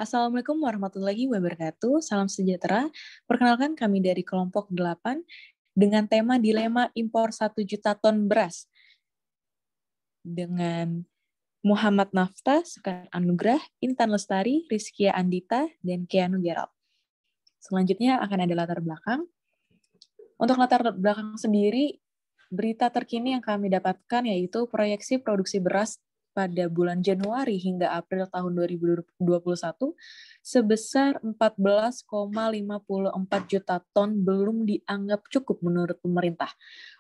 Assalamualaikum warahmatullahi wabarakatuh. Salam sejahtera. Perkenalkan kami dari kelompok 8 dengan tema dilema impor 1 juta ton beras. Dengan Muhammad Nafta, Sekar Anugrah, Intan Lestari, Rizkia Andita, dan Keanu Gerald. Selanjutnya akan ada latar belakang. Untuk latar belakang sendiri, berita terkini yang kami dapatkan yaitu proyeksi produksi beras pada bulan Januari hingga April tahun 2021 sebesar 14,54 juta ton belum dianggap cukup menurut pemerintah.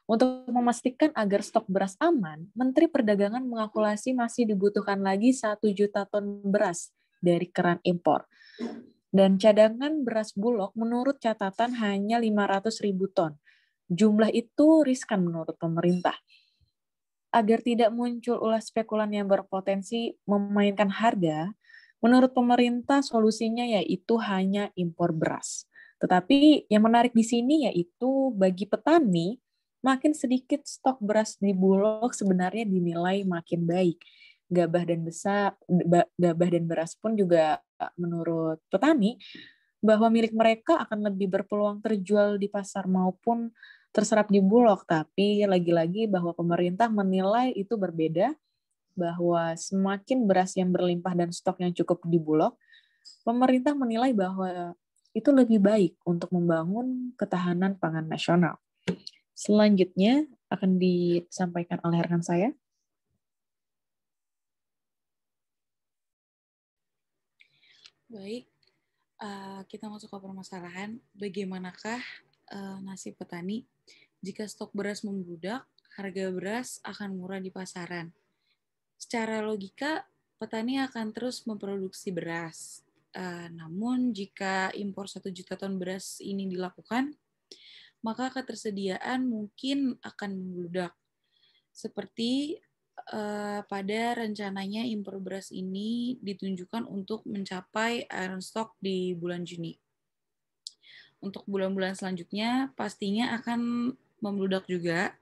Untuk memastikan agar stok beras aman, Menteri Perdagangan mengalkulasi masih dibutuhkan lagi 1 juta ton beras dari keran impor. Dan cadangan beras Bulog menurut catatan hanya 500.000 ton. Jumlah itu riskan menurut pemerintah. Agar tidak muncul ulah spekulan yang berpotensi memainkan harga, menurut pemerintah solusinya yaitu hanya impor beras. Tetapi yang menarik di sini yaitu bagi petani, makin sedikit stok beras di Bulog sebenarnya dinilai makin baik. Gabah dan beras pun juga menurut petani bahwa milik mereka akan lebih berpeluang terjual di pasar maupun terserap di Bulog, tapi lagi-lagi bahwa pemerintah menilai itu berbeda, bahwa semakin beras yang berlimpah dan stok yang cukup di Bulog, pemerintah menilai bahwa itu lebih baik untuk membangun ketahanan pangan nasional. Selanjutnya akan disampaikan oleh rekan saya. Baik, kita masuk ke permasalahan. Bagaimanakah nasib petani jika stok beras membludak, harga beras akan murah di pasaran? Secara logika, petani akan terus memproduksi beras. Namun jika impor 1 juta ton beras ini dilakukan, maka ketersediaan mungkin akan membludak. Seperti pada rencananya impor beras ini ditunjukkan untuk mencapai iron stock di bulan Juni. Untuk bulan-bulan selanjutnya pastinya akan membludak juga.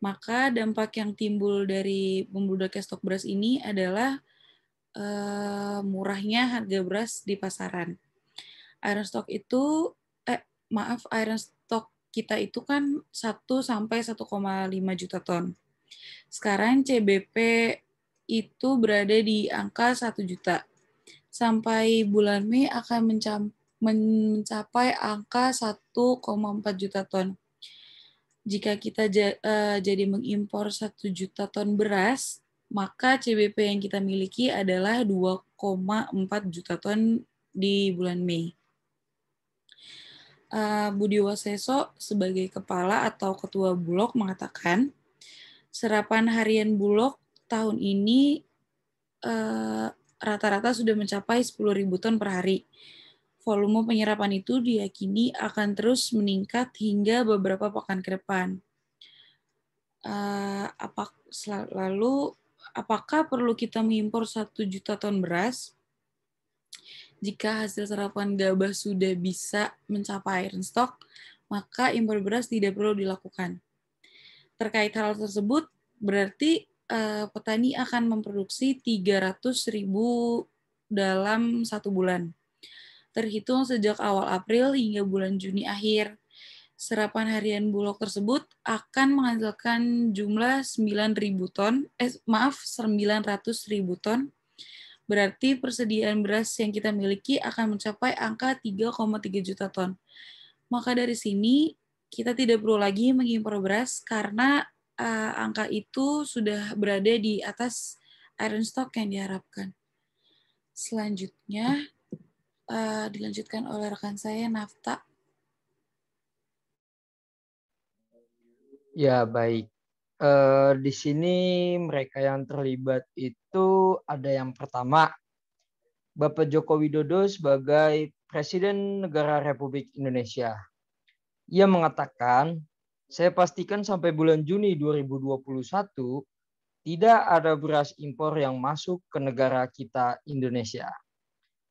Maka dampak yang timbul dari membludaknya stok beras ini adalah murahnya harga beras di pasaran. Iron stock itu iron stock kita itu kan 1 sampai 1,5 juta ton. Sekarang CBP itu berada di angka 1 juta. Sampai bulan Mei akan mencapai angka 1,4 juta ton. Jika kita jadi mengimpor 1 juta ton beras, maka CBP yang kita miliki adalah 2,4 juta ton di bulan Mei. Budi Waseso sebagai kepala atau ketua Bulog mengatakan, serapan harian Bulog tahun ini rata-rata sudah mencapai 10.000 ton per hari. Volume penyerapan itu diyakini akan terus meningkat hingga beberapa pekan ke depan. Lalu, apakah perlu kita mengimpor 1 juta ton beras? Jika hasil serapan gabah sudah bisa mencapai iron stock, maka impor beras tidak perlu dilakukan. Terkait hal tersebut, berarti petani akan memproduksi 300.000 dalam 1 bulan. Terhitung sejak awal April hingga bulan Juni akhir. Serapan harian Bulog tersebut akan menghasilkan jumlah 900.000 ton. Berarti persediaan beras yang kita miliki akan mencapai angka 3,3 juta ton. Maka dari sini kita tidak perlu lagi mengimpor beras karena angka itu sudah berada di atas iron stock yang diharapkan. Selanjutnya dilanjutkan oleh rekan saya, Nafta. Ya, baik. Di sini mereka yang terlibat itu ada yang pertama, Bapak Joko Widodo sebagai Presiden Negara Republik Indonesia. Ia mengatakan, saya pastikan sampai bulan Juni 2021 tidak ada beras impor yang masuk ke negara kita Indonesia.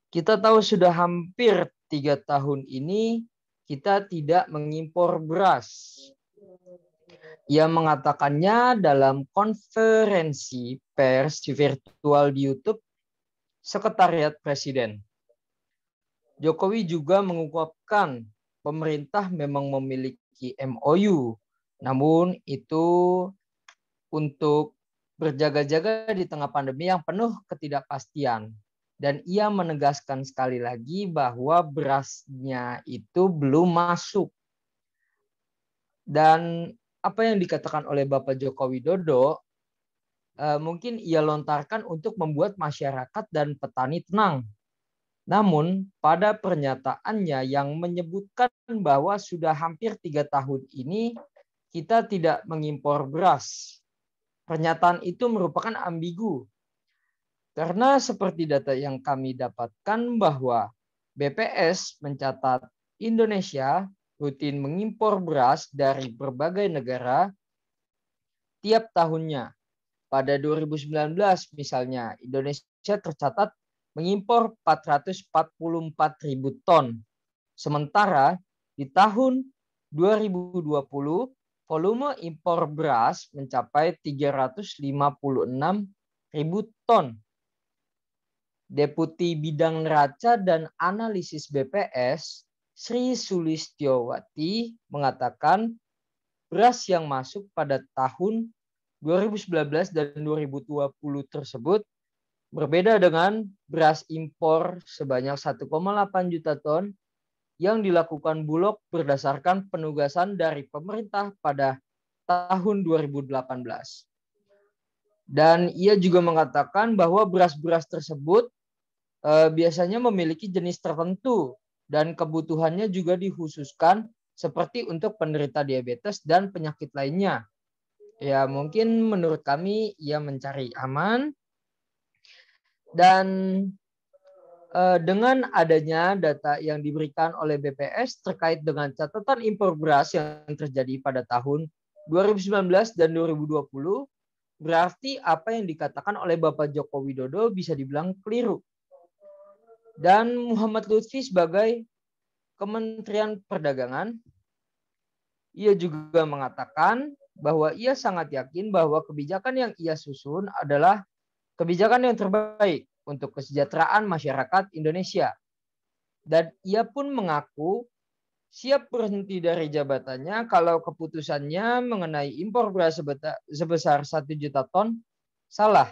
Kita tahu sudah hampir 3 tahun ini kita tidak mengimpor beras. Ia mengatakannya dalam konferensi pers virtual di YouTube Sekretariat Presiden. Jokowi juga mengungkapkan pemerintah memang memiliki MOU, namun itu untuk berjaga-jaga di tengah pandemi yang penuh ketidakpastian. Dan ia menegaskan sekali lagi bahwa berasnya itu belum masuk. Dan apa yang dikatakan oleh Bapak Joko Widodo mungkin ia lontarkan untuk membuat masyarakat dan petani tenang. Namun pada pernyataannya yang menyebutkan bahwa sudah hampir 3 tahun ini kita tidak mengimpor beras. Pernyataan itu merupakan ambigu. Karena seperti data yang kami dapatkan bahwa BPS mencatat Indonesia rutin mengimpor beras dari berbagai negara tiap tahunnya. Pada 2019 misalnya, Indonesia tercatat mengimpor 444.000 ton. Sementara di tahun 2020, volume impor beras mencapai 356.000 ton. Deputi Bidang Neraca dan Analisis BPS, Sri Sulistiowati, mengatakan beras yang masuk pada tahun 2019 dan 2020 tersebut berbeda dengan beras impor sebanyak 1,8 juta ton yang dilakukan Bulog berdasarkan penugasan dari pemerintah pada tahun 2018. Dan ia juga mengatakan bahwa beras-beras tersebut biasanya memiliki jenis tertentu dan kebutuhannya juga dikhususkan seperti untuk penderita diabetes dan penyakit lainnya. Ya, mungkin menurut kami ia mencari aman. Dan dengan adanya data yang diberikan oleh BPS terkait dengan catatan impor beras yang terjadi pada tahun 2019 dan 2020, berarti apa yang dikatakan oleh Bapak Joko Widodo bisa dibilang keliru. Dan Muhammad Lutfi sebagai Kementerian Perdagangan, ia juga mengatakan bahwa ia sangat yakin bahwa kebijakan yang ia susun adalah kebijakan yang terbaik untuk kesejahteraan masyarakat Indonesia. Dan ia pun mengaku siap berhenti dari jabatannya kalau keputusannya mengenai impor beras sebesar 1 juta ton salah.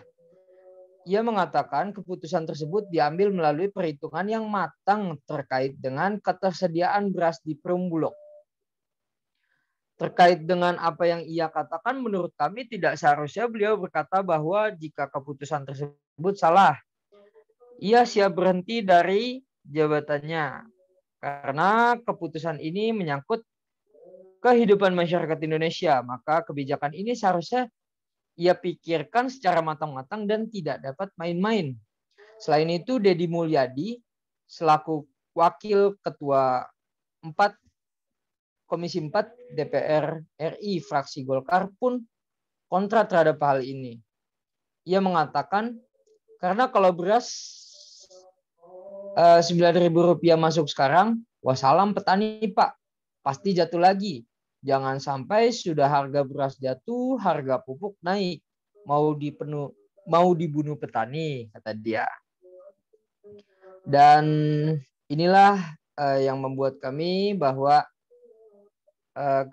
Ia mengatakan keputusan tersebut diambil melalui perhitungan yang matang terkait dengan ketersediaan beras di Perum Bulog. Terkait dengan apa yang ia katakan, menurut kami tidak seharusnya beliau berkata bahwa jika keputusan tersebut salah, ia siap berhenti dari jabatannya. Karena keputusan ini menyangkut kehidupan masyarakat Indonesia, maka kebijakan ini seharusnya ia pikirkan secara matang-matang dan tidak dapat main-main. Selain itu, Deddy Mulyadi selaku Wakil Ketua Komisi 4 DPR RI fraksi Golkar pun kontra terhadap hal ini. Ia mengatakan karena kalau beras Rp9.000 masuk sekarang, wassalam petani Pak, pasti jatuh lagi. Jangan sampai sudah harga beras jatuh, harga pupuk naik. Mau dibunuh petani, kata dia. Dan inilah yang membuat kami bahwa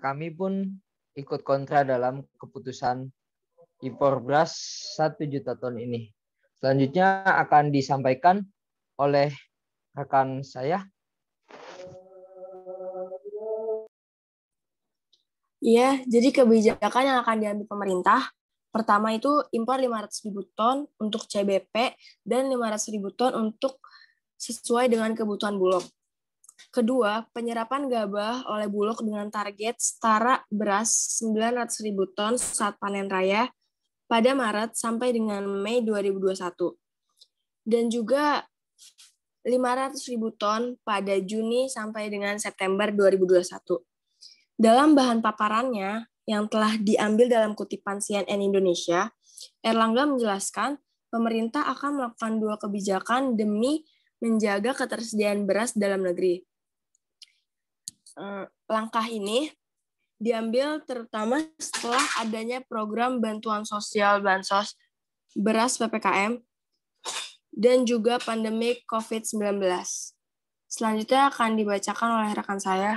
kami pun ikut kontra dalam keputusan impor beras 1 juta ton ini. Selanjutnya akan disampaikan oleh rekan saya. Iya, jadi kebijakan yang akan diambil pemerintah, pertama itu impor 500.000 ton untuk CBP dan 500.000 ton untuk sesuai dengan kebutuhan Bulog. Kedua, penyerapan gabah oleh Bulog dengan target setara beras 900.000 ton saat panen raya pada Maret sampai dengan Mei 2021. Dan juga 500.000 ton pada Juni sampai dengan September 2021. Dalam bahan paparannya yang telah diambil dalam kutipan CNN Indonesia, Erlangga menjelaskan pemerintah akan melakukan 2 kebijakan demi menjaga ketersediaan beras dalam negeri. Langkah ini diambil terutama setelah adanya program bantuan sosial Bansos beras PPKM dan juga pandemi COVID-19. Selanjutnya akan dibacakan oleh rekan saya.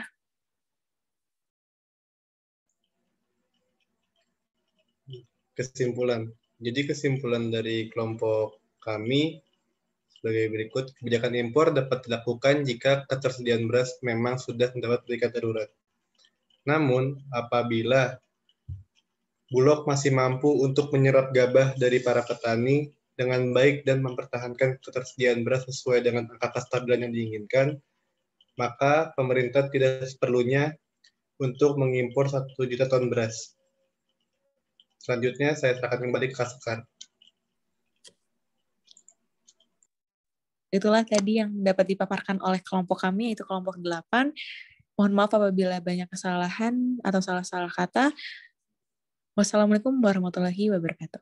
Kesimpulan. Jadi kesimpulan dari kelompok kami sebagai berikut. Kebijakan impor dapat dilakukan jika ketersediaan beras memang sudah mendapat tingkat darurat. Namun, apabila Bulog masih mampu untuk menyerap gabah dari para petani dengan baik dan mempertahankan ketersediaan beras sesuai dengan angka kestabilan yang diinginkan, maka pemerintah tidak seperlunya untuk mengimpor 1 juta ton beras. Selanjutnya, saya serahkan kembali ke Kak Sekar. Itulah tadi yang dapat dipaparkan oleh kelompok kami, yaitu kelompok 8. Mohon maaf apabila banyak kesalahan atau salah-salah kata. Wassalamualaikum warahmatullahi wabarakatuh.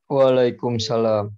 Waalaikumsalam.